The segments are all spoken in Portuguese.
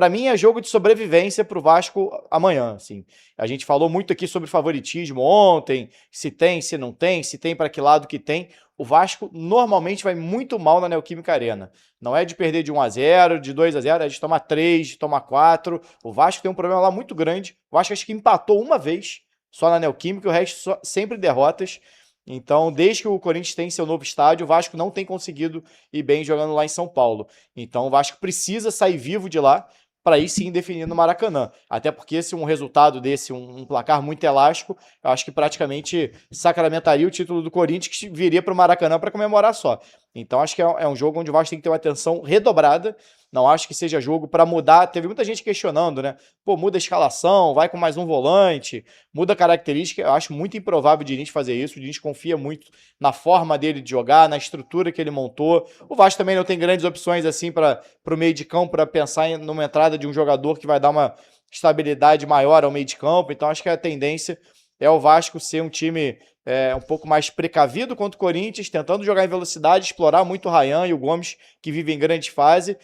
Para mim é jogo de sobrevivência pro Vasco amanhã, assim. A gente falou muito aqui sobre favoritismo ontem, se tem, se não tem, se tem para que lado que tem. O Vasco normalmente vai muito mal na Neoquímica Arena. Não é de perder de 1-0, de 2-0, é de tomar 3, de tomar 4. O Vasco tem um problema lá muito grande. O Vasco acho que empatou uma vez só na Neoquímica, o resto sempre derrotas. Então, desde que o Corinthians tem seu novo estádio, o Vasco não tem conseguido ir bem jogando lá em São Paulo. Então, o Vasco precisa sair vivo de lá para ir sim definir no Maracanã. Até porque se um resultado desse, um placar muito elástico, eu acho que praticamente sacramentaria o título do Corinthians, que viria para o Maracanã para comemorar só. Então acho que é um jogo onde o Vasco tem que ter uma atenção redobrada. Não acho que seja jogo para mudar. Teve muita gente questionando, né? Pô, muda a escalação, vai com mais um volante, muda a característica. Eu acho muito improvável o Diniz fazer isso. O Diniz confia muito na forma dele de jogar, na estrutura que ele montou. O Vasco também não tem grandes opções assim para o meio de campo, para pensar numa entrada de um jogador que vai dar uma estabilidade maior ao meio de campo. Então acho que a tendência é o Vasco ser um time um pouco mais precavido contra o Corinthians, tentando jogar em velocidade, explorar muito o Ryan e o Gomes, que vivem em grande fase,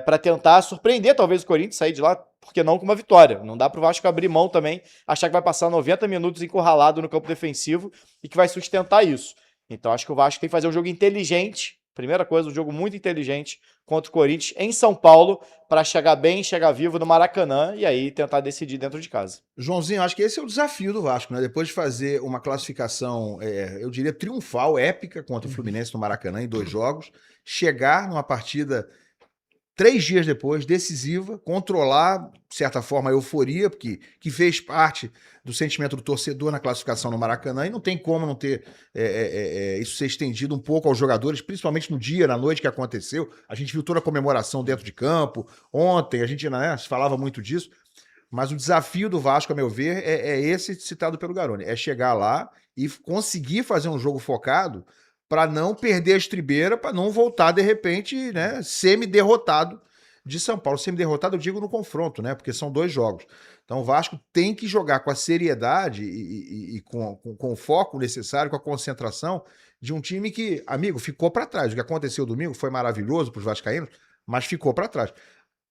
para tentar surpreender talvez o Corinthians, sair de lá, porque não com uma vitória. Não dá para o Vasco abrir mão também, achar que vai passar 90 minutos encurralado no campo defensivo e que vai sustentar isso. Então acho que o Vasco tem que fazer um jogo inteligente, primeira coisa, um jogo muito inteligente contra o Corinthians em São Paulo, para chegar bem, chegar vivo no Maracanã e aí tentar decidir dentro de casa. Joãozinho, acho que esse é o desafio do Vasco, né? Depois de fazer uma classificação, eu diria, triunfal, épica contra o Fluminense no Maracanã em 2 jogos, chegar numa partida 3 dias depois, decisiva, controlar, de certa forma, a euforia, porque que fez parte do sentimento do torcedor na classificação no Maracanã, e não tem como não ter isso ser estendido um pouco aos jogadores, principalmente no dia, na noite que aconteceu. A gente viu toda a comemoração dentro de campo, ontem a gente falava muito disso, mas o desafio do Vasco, a meu ver, é esse citado pelo Garoni, é chegar lá e conseguir fazer um jogo focado para não perder a estribeira, para não voltar, de repente, né, semi-derrotado de São Paulo. Semi-derrotado, eu digo no confronto, né, porque são 2 jogos. Então o Vasco tem que jogar com a seriedade e com o foco necessário, com a concentração de um time que, amigo, ficou para trás. O que aconteceu domingo foi maravilhoso para os vascaínos, mas ficou para trás.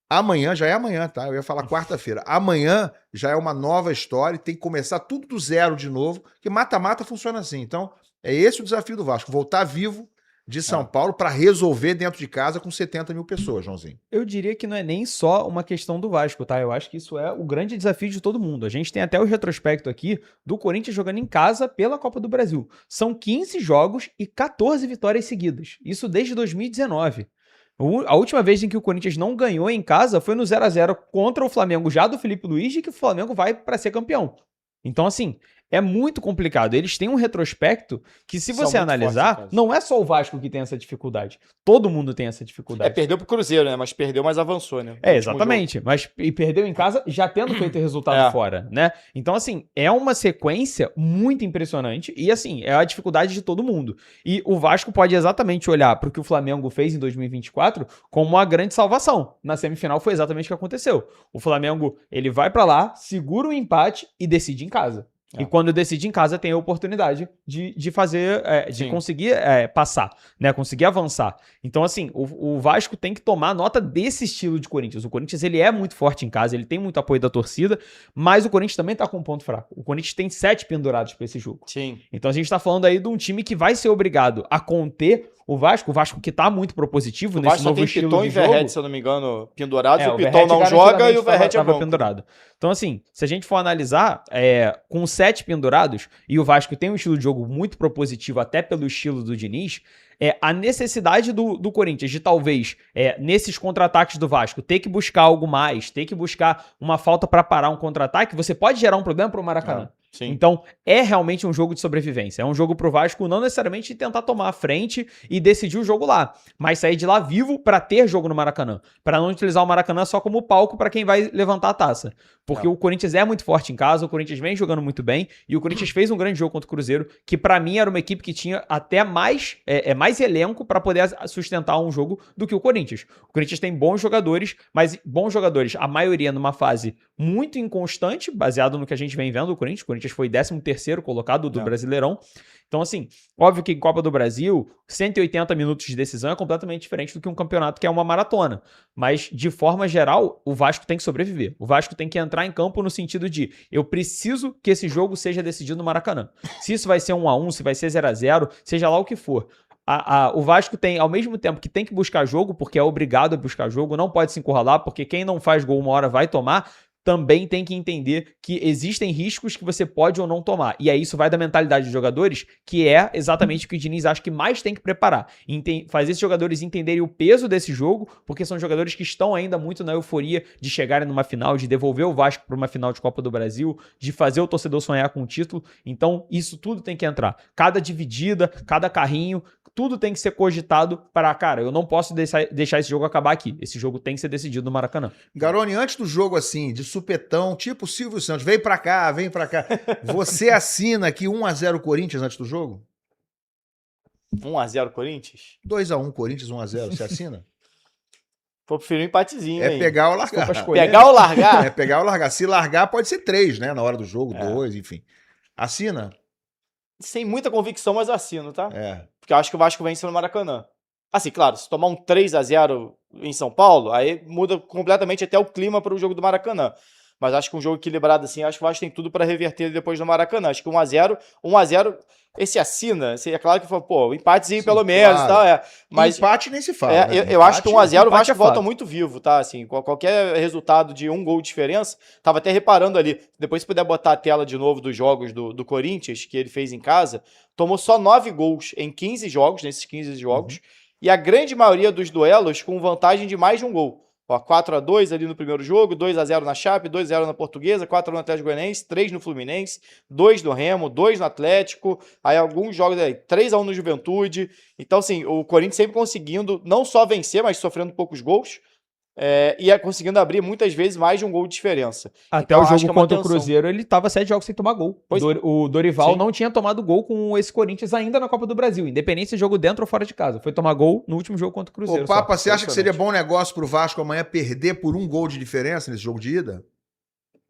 Amanhã, já é amanhã, tá? Eu ia falar quarta-feira. Amanhã já é uma nova história, tem que começar tudo do zero de novo, que mata-mata funciona assim. Então, é esse o desafio do Vasco, voltar vivo de São Paulo para resolver dentro de casa com 70 mil pessoas, Joãozinho. Eu diria que não é nem só uma questão do Vasco, tá? Eu acho que isso é o grande desafio de todo mundo. A gente tem até o retrospecto aqui do Corinthians jogando em casa pela Copa do Brasil. São 15 jogos e 14 vitórias seguidas. Isso desde 2019. A última vez em que o Corinthians não ganhou em casa foi no 0-0 contra o Flamengo, já do Felipe Luiz, e que o Flamengo vai para ser campeão. Então, assim, é muito complicado. Eles têm um retrospecto que, se você analisar, não é só o Vasco que tem essa dificuldade. Todo mundo tem essa dificuldade. Perdeu pro Cruzeiro, né? Mas perdeu, mas avançou, né? Exatamente. E perdeu em casa já tendo feito resultado fora, né? Então, assim, é uma sequência muito impressionante e, assim, é a dificuldade de todo mundo. E o Vasco pode exatamente olhar para o que o Flamengo fez em 2024 como uma grande salvação. Na semifinal foi exatamente o que aconteceu. O Flamengo, ele vai para lá, segura o empate e decide em casa. E quando decide em casa, tem a oportunidade de fazer, de conseguir passar, né? Conseguir avançar. Então, assim, o Vasco tem que tomar nota desse estilo de Corinthians. O Corinthians, ele é muito forte em casa, ele tem muito apoio da torcida, mas o Corinthians também tá com um ponto fraco. O Corinthians tem 7 pendurados para esse jogo. Sim. Então, a gente tá falando aí de um time que vai ser obrigado a conter o Vasco que tá muito propositivo nesse novo estilo de jogo. O Vasco tem Piton e Verratti, se eu não me engano, pendurados. O Piton não joga e o Verratti é pendurado. Então, assim, se a gente for analisar, com 7 pendurados, e o Vasco tem um estilo de jogo muito propositivo, até pelo estilo do Diniz, a necessidade do Corinthians de talvez, nesses contra-ataques do Vasco, ter que buscar algo mais, ter que buscar uma falta para parar um contra-ataque, você pode gerar um problema para o Maracanã. Sim. Então, é realmente um jogo de sobrevivência. É um jogo pro Vasco não necessariamente tentar tomar a frente e decidir o jogo lá, mas sair de lá vivo para ter jogo no Maracanã. Para não utilizar o Maracanã só como palco para quem vai levantar a taça. Porque o Corinthians é muito forte em casa, o Corinthians vem jogando muito bem e o Corinthians fez um grande jogo contra o Cruzeiro, que para mim era uma equipe que tinha até mais elenco para poder sustentar um jogo do que o Corinthians. O Corinthians tem bons jogadores, mas bons jogadores, a maioria numa fase muito inconstante, baseado no que a gente vem vendo do Corinthians. O Corinthians Corinthians foi 13º colocado do Brasileirão. Então, assim, óbvio que em Copa do Brasil, 180 minutos de decisão é completamente diferente do que um campeonato que é uma maratona. Mas, de forma geral, o Vasco tem que sobreviver. O Vasco tem que entrar em campo no sentido de eu preciso que esse jogo seja decidido no Maracanã. Se isso vai ser 1-1, se vai ser 0-0, seja lá o que for. O Vasco tem, ao mesmo tempo que tem que buscar jogo, porque é obrigado a buscar jogo, não pode se encurralar, porque quem não faz gol uma hora vai tomar, também tem que entender que existem riscos que você pode ou não tomar. E aí isso vai da mentalidade dos jogadores, que é exatamente o que o Diniz acha que mais tem que preparar. Fazer esses jogadores entenderem o peso desse jogo, porque são jogadores que estão ainda muito na euforia de chegarem numa final, de devolver o Vasco para uma final de Copa do Brasil, de fazer o torcedor sonhar com o título. Então isso tudo tem que entrar. Cada dividida, cada carrinho, tudo tem que ser cogitado para, cara, eu não posso deixar esse jogo acabar aqui. Esse jogo tem que ser decidido no Maracanã. Garoni, antes do jogo, assim, de supetão, tipo o Silvio Santos, vem pra cá. Você assina aqui 1-0 Corinthians antes do jogo? 1-0 Corinthians? 2-1 Corinthians, 1-0, você assina? Vou preferir um empatezinho, É hein? pegar ou largar. Pegar ou largar? É pegar ou largar. Se largar, pode ser 3, né? Na hora do jogo, 2, enfim. Assina? Sem muita convicção, mas eu assino, tá? É. Porque eu acho que o Vasco vence no Maracanã. Assim, claro, se tomar um 3-0 em São Paulo, aí muda completamente até o clima para o jogo do Maracanã. Mas acho que um jogo equilibrado assim, acho que o Vasco tem tudo para reverter depois no Maracanã. Acho que 1-0, esse assina, é claro que foi, pô, empatezinho pelo menos, claro. tá? Mas empate nem se fala. Né? Eu acho que 1-0 o Vasco volta fato. muito vivo, tá? Assim, qualquer resultado de 1 gol de diferença, tava até reparando ali. Depois, se puder botar a tela de novo dos jogos do Corinthians, que ele fez em casa, tomou só 9 gols em 15 jogos, nesses 15 jogos, e a grande maioria dos duelos com vantagem de mais de um gol. 4-2 ali no primeiro jogo, 2-0 na Chape, 2-0 na Portuguesa, 4 no Atlético Goianiense, 3 no Fluminense, 2 no Remo, 2 no Atlético, aí alguns jogos aí, 3-1 no Juventude. Então, assim, o Corinthians sempre conseguindo não só vencer, mas sofrendo poucos gols, e conseguindo abrir muitas vezes mais de um gol de diferença. Até então, o jogo contra o Cruzeiro, ele tava 7 jogos sem tomar gol. O Dorival não tinha tomado gol com esse Corinthians ainda na Copa do Brasil, independente se jogo dentro ou fora de casa. Foi tomar gol no último jogo contra o Cruzeiro. Ô, Papa, você acha que seria bom negócio pro Vasco amanhã perder por 1 gol de diferença nesse jogo de ida?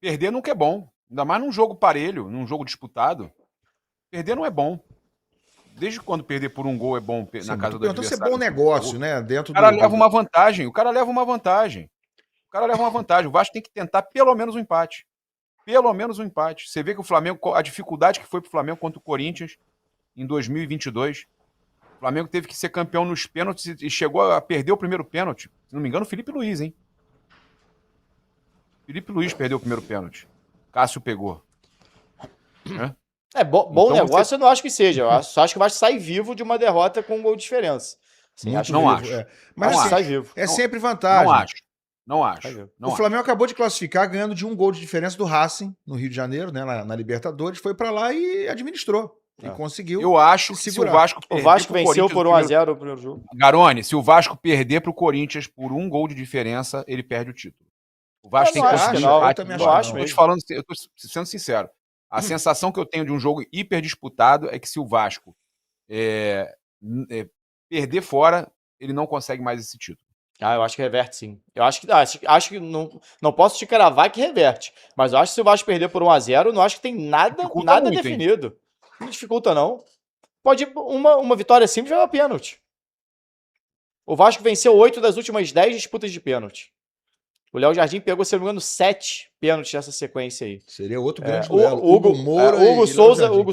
Perder nunca é bom. Ainda mais num jogo parelho, num jogo disputado. Perder não é bom. Desde quando perder por 1 gol é bom na casa do adversário? Então, se é bom negócio, né? Dentro o cara leva uma vantagem. O cara leva uma vantagem. O Vasco tem que tentar pelo menos um empate. Pelo menos um empate. Você vê que o Flamengo, a dificuldade que foi pro Flamengo contra o Corinthians em 2022. O Flamengo teve que ser campeão nos pênaltis e chegou a perder o primeiro pênalti. Se não me engano, o Felipe Luiz, hein? Felipe Luiz perdeu o primeiro pênalti. Cássio pegou. Bom então negócio eu não acho que seja. Eu só acho que o Vasco sai vivo de uma derrota com um gol de diferença. Sim, não acho. Mas não sai vivo. É sempre vantagem. Não acho. O Flamengo acabou de classificar ganhando de 1 gol de diferença do Racing, no Rio de Janeiro, né, na Libertadores. Foi pra lá e administrou. E conseguiu. Eu acho que se o Vasco perder. O Vasco venceu por 1-0 o primeiro jogo. Garoni, se o Vasco perder pro Corinthians por 1 gol de diferença, ele perde o título. O Vasco tem que conseguir. Eu tô sendo sincero. A sensação que eu tenho de um jogo hiper disputado é que se o Vasco perder fora, ele não consegue mais esse título. Eu acho que reverte, sim. Eu acho que não posso te cravar que reverte. Mas eu acho que se o Vasco perder por 1-0, não acho que tem nada muito, definido. Hein? Não dificulta, não. Pode ir uma vitória simples vai a pênalti. O Vasco venceu 8 das últimas 10 disputas de pênalti. O Léo Jardim pegou, se não me engano, 7 pênaltis nessa sequência aí. Seria outro grande duelo. Hugo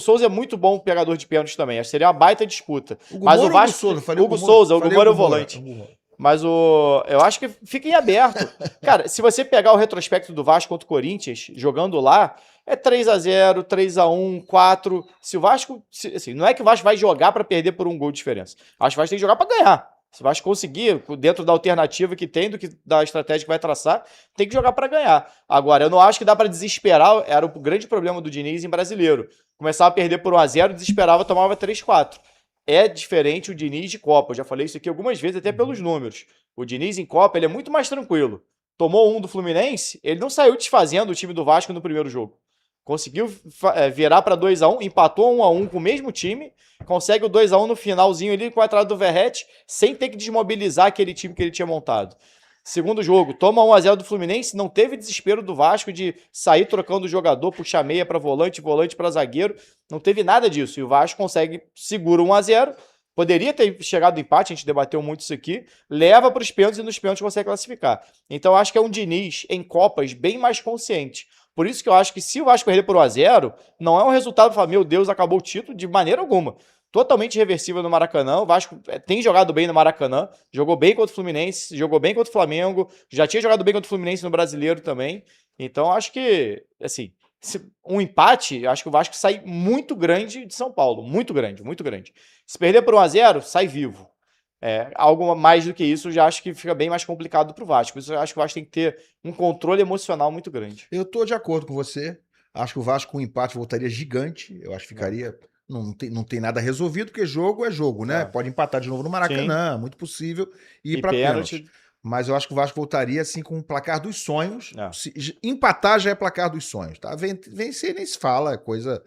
Souza é muito bom pegador de pênaltis também. Acho que seria uma baita disputa. Mas o Vasco... Hugo Souza, o Hugo Moura é o volante. Mas eu acho que fica em aberto. Cara, se você pegar o retrospecto do Vasco contra o Corinthians, jogando lá, é 3-0, 3-1, 4. Se o Vasco... Assim, não é que o Vasco vai jogar para perder por 1 gol de diferença. Acho que o Vasco tem que jogar para ganhar. Se o Vasco conseguir, dentro da alternativa que tem, da estratégia que vai traçar, tem que jogar para ganhar. Agora, eu não acho que dá para desesperar. Era o grande problema do Diniz em Brasileiro. Começava a perder por 1-0, desesperava, tomava 3-4. É diferente o Diniz de Copa. Eu já falei isso aqui algumas vezes, até pelos números. O Diniz em Copa, ele é muito mais tranquilo. Tomou 1 do Fluminense, ele não saiu desfazendo o time do Vasco no primeiro jogo. Conseguiu virar para 2-1, empatou 1-1 com o mesmo time, consegue o 2-1 no finalzinho ali com a entrada do Verratti, sem ter que desmobilizar aquele time que ele tinha montado. Segundo jogo, toma 1-0 do Fluminense, não teve desespero do Vasco de sair trocando o jogador, puxar meia para volante, volante para zagueiro, não teve nada disso. E o Vasco consegue, segura 1-0, poderia ter chegado no empate, a gente debateu muito isso aqui, leva para os pênaltis e nos pênaltis consegue classificar. Então eu acho que é um Diniz em Copas bem mais consciente. Por isso que eu acho que se o Vasco perder por 1-0, não é um resultado para falar, meu Deus, acabou o título, de maneira alguma. Totalmente reversível no Maracanã. O Vasco tem jogado bem no Maracanã, jogou bem contra o Fluminense, jogou bem contra o Flamengo, já tinha jogado bem contra o Fluminense no Brasileiro também. Então, acho que, assim, um empate, acho que o Vasco sai muito grande de São Paulo. Muito grande, muito grande. Se perder por 1-0, sai vivo. Algo mais do que isso, já acho que fica bem mais complicado para o Vasco. Isso eu acho que o Vasco tem que ter um controle emocional muito grande. Eu tô de acordo com você. Acho que o Vasco com empate voltaria gigante. Eu acho que ficaria... Não tem nada resolvido, porque jogo é jogo, né? Pode empatar de novo no Maracanã, muito possível, e ir para pênalti. Mas eu acho que o Vasco voltaria assim com o placar dos sonhos. Empatar já é placar dos sonhos, tá? Vencer nem se fala, coisa...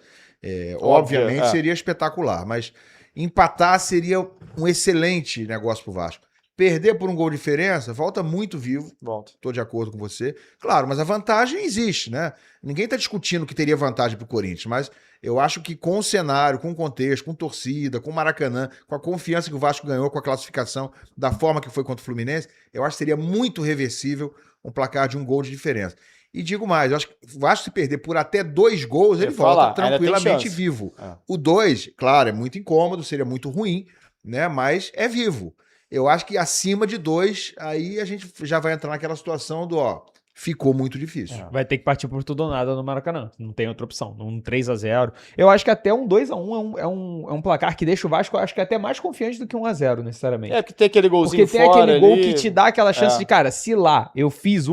obviamente seria espetacular, mas empatar seria um excelente negócio pro Vasco. Perder por um gol de diferença, volta muito vivo. Volta. Tô de acordo com você. Claro, mas a vantagem existe, né? Ninguém tá discutindo que teria vantagem pro Corinthians, mas eu acho que com o cenário, com o contexto, com torcida, com o Maracanã, com a confiança que o Vasco ganhou com a classificação, da forma que foi contra o Fluminense, eu acho que seria muito reversível um placar de um gol de diferença. E digo mais, eu acho que o Vasco se perder por até 2 gols, ele volta tranquilamente vivo. O 2, claro, é muito incômodo, seria muito ruim, né? Mas é vivo. Eu acho que acima de 2, aí a gente já vai entrar naquela situação do, ficou muito difícil. Vai ter que partir por tudo ou nada no Maracanã. Não tem outra opção. Um 3-0. Eu acho que até um 2-1 é um placar que deixa o Vasco, eu acho que até mais confiante do que 1-0, necessariamente. Porque tem aquele golzinho fora. Porque tem aquele gol ali que te dá aquela chance de, cara, se lá eu fiz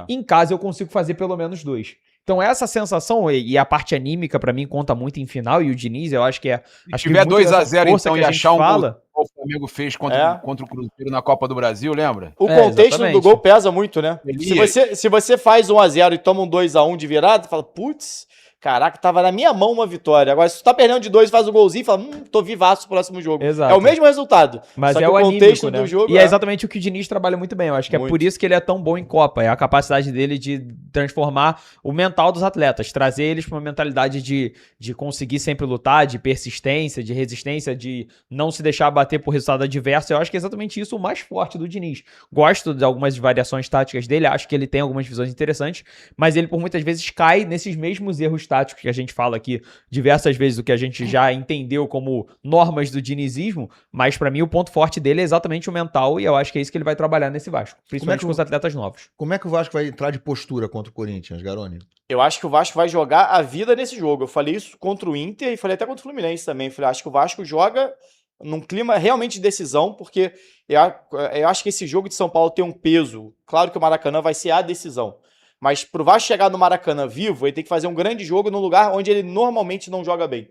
em casa eu consigo fazer pelo menos 2. Então essa sensação e a parte anímica pra mim conta muito em final, e o Diniz eu acho que é... Se tiver 2-0 então e achar gol o Flamengo fez contra o Cruzeiro na Copa do Brasil, lembra? O contexto do gol pesa muito, né? Se você faz 1-0 e toma um 2-1 de virada, você fala, putz, caraca, tava na minha mão uma vitória. Agora, se tu tá perdendo de 2 e faz o golzinho, fala, tô vivaço pro próximo jogo. Exato. É o mesmo resultado. Mas só é que o contexto anímico, né? do jogo. E é exatamente o que o Diniz trabalha muito bem. Eu acho que é por isso que ele é tão bom em Copa. É a capacidade dele de transformar o mental dos atletas, trazer eles pra uma mentalidade de conseguir sempre lutar, de persistência, de resistência, de não se deixar bater por resultado adverso. Eu acho que é exatamente isso o mais forte do Diniz. Gosto de algumas variações táticas dele, acho que ele tem algumas visões interessantes, mas ele por muitas vezes cai nesses mesmos erros táticos que a gente fala aqui diversas vezes, o que a gente já entendeu como normas do dinizismo, mas pra mim o ponto forte dele é exatamente o mental, e eu acho que é isso que ele vai trabalhar nesse Vasco, principalmente com os atletas novos. Como é que o Vasco vai entrar de postura contra o Corinthians, Garoni? Eu acho que o Vasco vai jogar a vida nesse jogo. Eu falei isso contra o Inter e falei até contra o Fluminense também. Falei, acho que o Vasco joga num clima realmente de decisão, porque eu acho que esse jogo de São Paulo tem um peso. Claro que o Maracanã vai ser a decisão. Mas pro Vasco chegar no Maracanã vivo, ele tem que fazer um grande jogo num lugar onde ele normalmente não joga bem.